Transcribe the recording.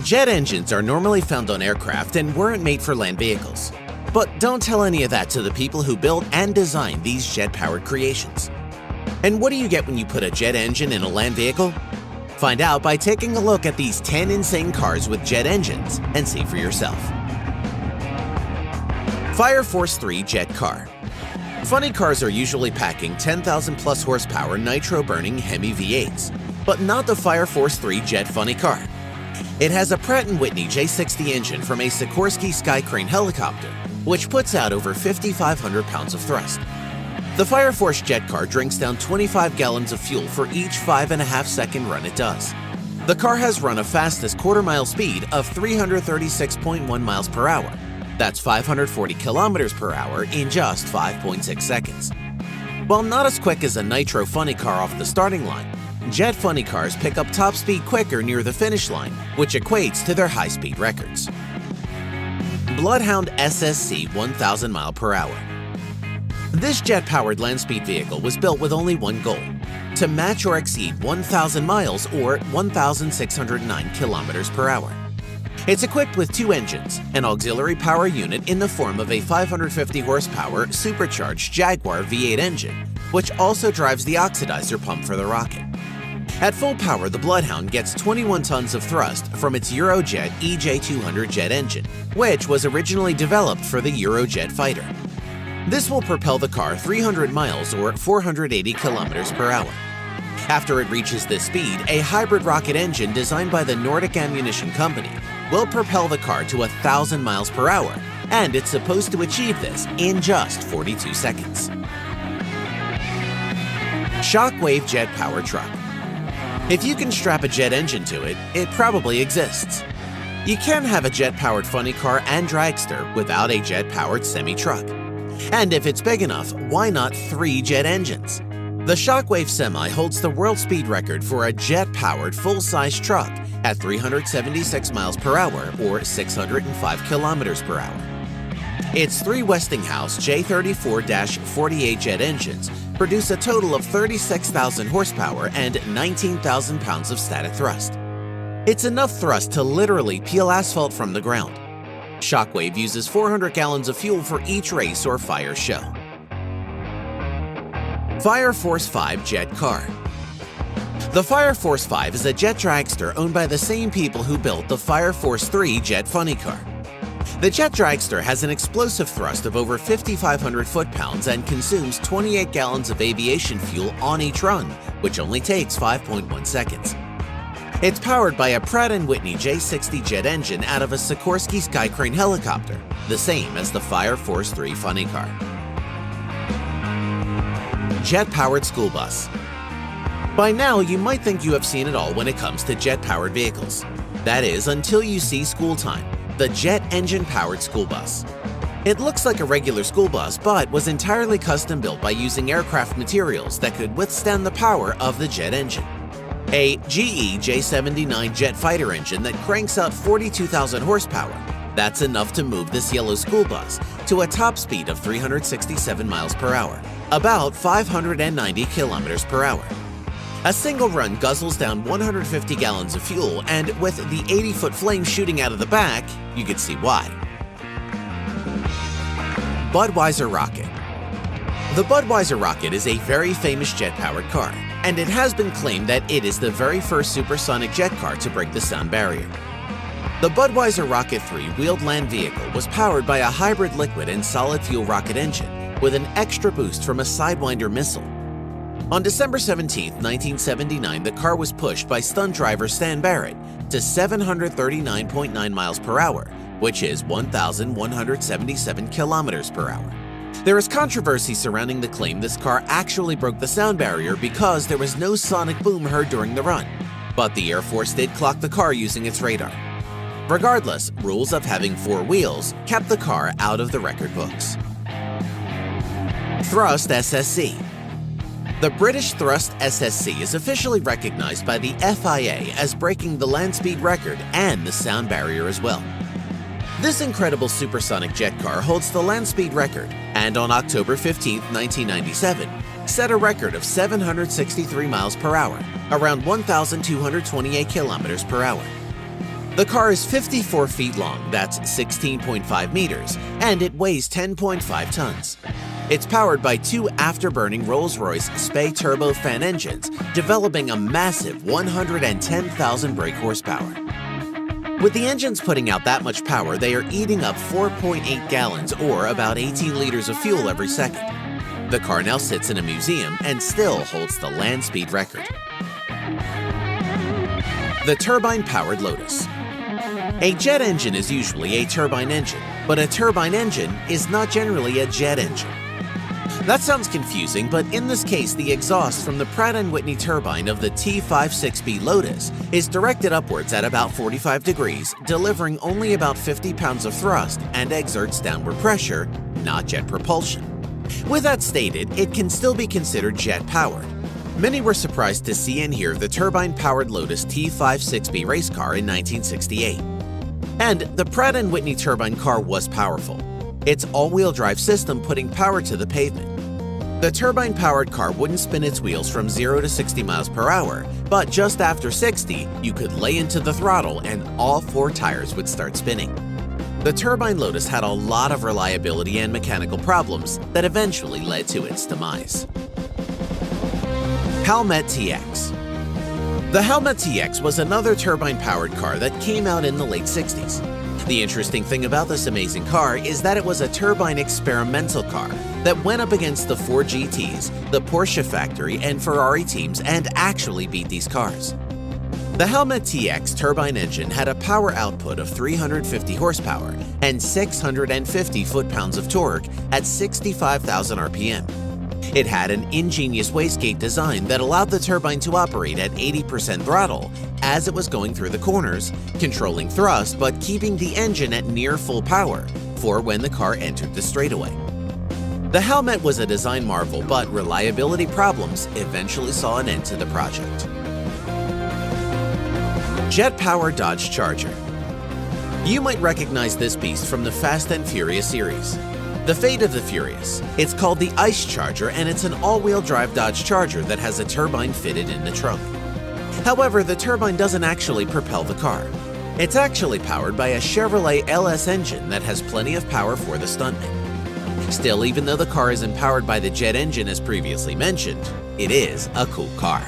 Jet engines are normally found on aircraft and weren't made for land vehicles. But don't tell any of that to the people who built and designed these jet-powered creations. And what do you get when you put a jet engine in a land vehicle? Find out by taking a look at these 10 insane cars with jet engines and see for yourself. Fire Force 3 Jet Car. Funny cars are usually packing 10,000 plus horsepower nitro-burning Hemi V8s, but not the Fire Force 3 Jet Funny Car. It has a Pratt & Whitney J60 engine from a Sikorsky Skycrane helicopter, which puts out over 5,500 pounds of thrust. The Fire Force Jet Car drinks down 25 gallons of fuel for each 5.5-second run it does. The car has run a fastest quarter-mile speed of 336.1 miles per hour. That's 540 kilometers per hour in just 5.6 seconds. While not as quick as a nitro funny car off the starting line, jet funny cars pick up top speed quicker near the finish line, which equates to their high-speed records. Bloodhound SSC 1,000 mile per hour. This jet-powered land speed vehicle was built with only one goal: to match or exceed 1,000 miles or 1,609 kilometers per hour. It's equipped with two engines, an auxiliary power unit in the form of a 550 horsepower supercharged Jaguar V8 engine, which also drives the oxidizer pump for the rocket. At full power, the Bloodhound gets 21 tons of thrust from its Eurojet EJ200 jet engine, which was originally developed for the Eurojet fighter. This will propel the car 300 miles or 480 kilometers per hour. After it reaches this speed, a hybrid rocket engine designed by the Nordic Ammunition Company will propel the car to 1,000 miles per hour, and it's supposed to achieve this in just 42 seconds. Shockwave Jet Power Truck. If you can strap a jet engine to it, it probably exists. You can have a jet-powered funny car and dragster without a jet-powered semi-truck. And if it's big enough, why not 3 jet engines? The Shockwave Semi holds the world speed record for a jet-powered full-size truck at 376 miles per hour or 605 kilometers per hour. Its 3 Westinghouse J34-48 jet engines produce a total of 36,000 horsepower and 19,000 pounds of static thrust. It's enough thrust to literally peel asphalt from the ground. Shockwave uses 400 gallons of fuel for each race or fire show. Fire Force 5 Jet Car. The Fire Force 5 is a jet dragster owned by the same people who built the Fire Force 3 Jet Funny Car. The jet dragster has an explosive thrust of over 5,500 foot-pounds and consumes 28 gallons of aviation fuel on each run, which only takes 5.1 seconds. It's powered by a Pratt & Whitney J60 jet engine out of a Sikorsky Skycrane helicopter, the same as the Fire Force 3 Funny Car. Jet-powered school bus. By now, you might think you have seen it all when it comes to jet-powered vehicles. That is, until you see School Time, the jet engine-powered school bus. It looks like a regular school bus, but was entirely custom-built by using aircraft materials that could withstand the power of the jet engine. A GE J79 jet fighter engine that cranks out 42,000 horsepower. That's enough to move this yellow school bus to a top speed of 367 miles per hour, about 590 kilometers per hour. A single run guzzles down 150 gallons of fuel, and with the 80-foot flame shooting out of the back, you can see why. Budweiser Rocket. The Budweiser Rocket is a very famous jet-powered car, and it has been claimed that it is the very first supersonic jet car to break the sound barrier. The Budweiser Rocket 3 wheeled land vehicle was powered by a hybrid liquid and solid fuel rocket engine with an extra boost from a Sidewinder missile. On December 17, 1979, the car was pushed by stunt driver Stan Barrett to 739.9 miles per hour, which is 1,177 kilometers per hour. There is controversy surrounding the claim this car actually broke the sound barrier because there was no sonic boom heard during the run, but the Air Force did clock the car using its radar. Regardless, rules of having 4 wheels kept the car out of the record books. Thrust SSC. The British Thrust SSC is officially recognized by the FIA as breaking the land speed record and the sound barrier as well. This incredible supersonic jet car holds the land speed record, and on October 15, 1997, set a record of 763 miles per hour, around 1,228 kilometers per hour. The car is 54 feet long, that's 16.5 meters, and it weighs 10.5 tons. It's powered by two afterburning Rolls-Royce Spey turbofan engines, developing a massive 110,000 brake horsepower. With the engines putting out that much power, they are eating up 4.8 gallons or about 18 liters of fuel every second. The car now sits in a museum and still holds the land speed record. The turbine-powered Lotus. A jet engine is usually a turbine engine, but a turbine engine is not generally a jet engine. That sounds confusing, but in this case, the exhaust from the Pratt & Whitney turbine of the T56B Lotus is directed upwards at about 45 degrees, delivering only about 50 pounds of thrust and exerts downward pressure, not jet propulsion. With that stated, it can still be considered jet-powered. Many were surprised to see and hear the turbine-powered Lotus T56B race car in 1968. And the Pratt & Whitney turbine car was powerful, its all-wheel drive system putting power to the pavement. The turbine-powered car wouldn't spin its wheels from 0 to 60 miles per hour, but just after 60, you could lay into the throttle and all four tires would start spinning. The turbine Lotus had a lot of reliability and mechanical problems that eventually led to its demise. Howmet TX. The Howmet TX was another turbine-powered car that came out in the late 60s. The interesting thing about this amazing car is that it was a turbine experimental car that went up against the Ford GTs, the Porsche factory, and Ferrari teams and actually beat these cars. The Howmet TX turbine engine had a power output of 350 horsepower and 650 foot-pounds of torque at 65,000 RPM. It had an ingenious wastegate design that allowed the turbine to operate at 80% throttle as it was going through the corners, controlling thrust but keeping the engine at near full power for when the car entered the straightaway. The Howmet was a design marvel, but reliability problems eventually saw an end to the project. Jet-powered Dodge Charger. You might recognize this beast from the Fast and Furious series. The Fate of the Furious. It's called the Ice Charger, and it's an all-wheel drive Dodge Charger that has a turbine fitted in the trunk. However, the turbine doesn't actually propel the car. It's actually powered by a Chevrolet LS engine that has plenty of power for the stuntman. Still, even though the car isn't powered by the jet engine as previously mentioned, it is a cool car.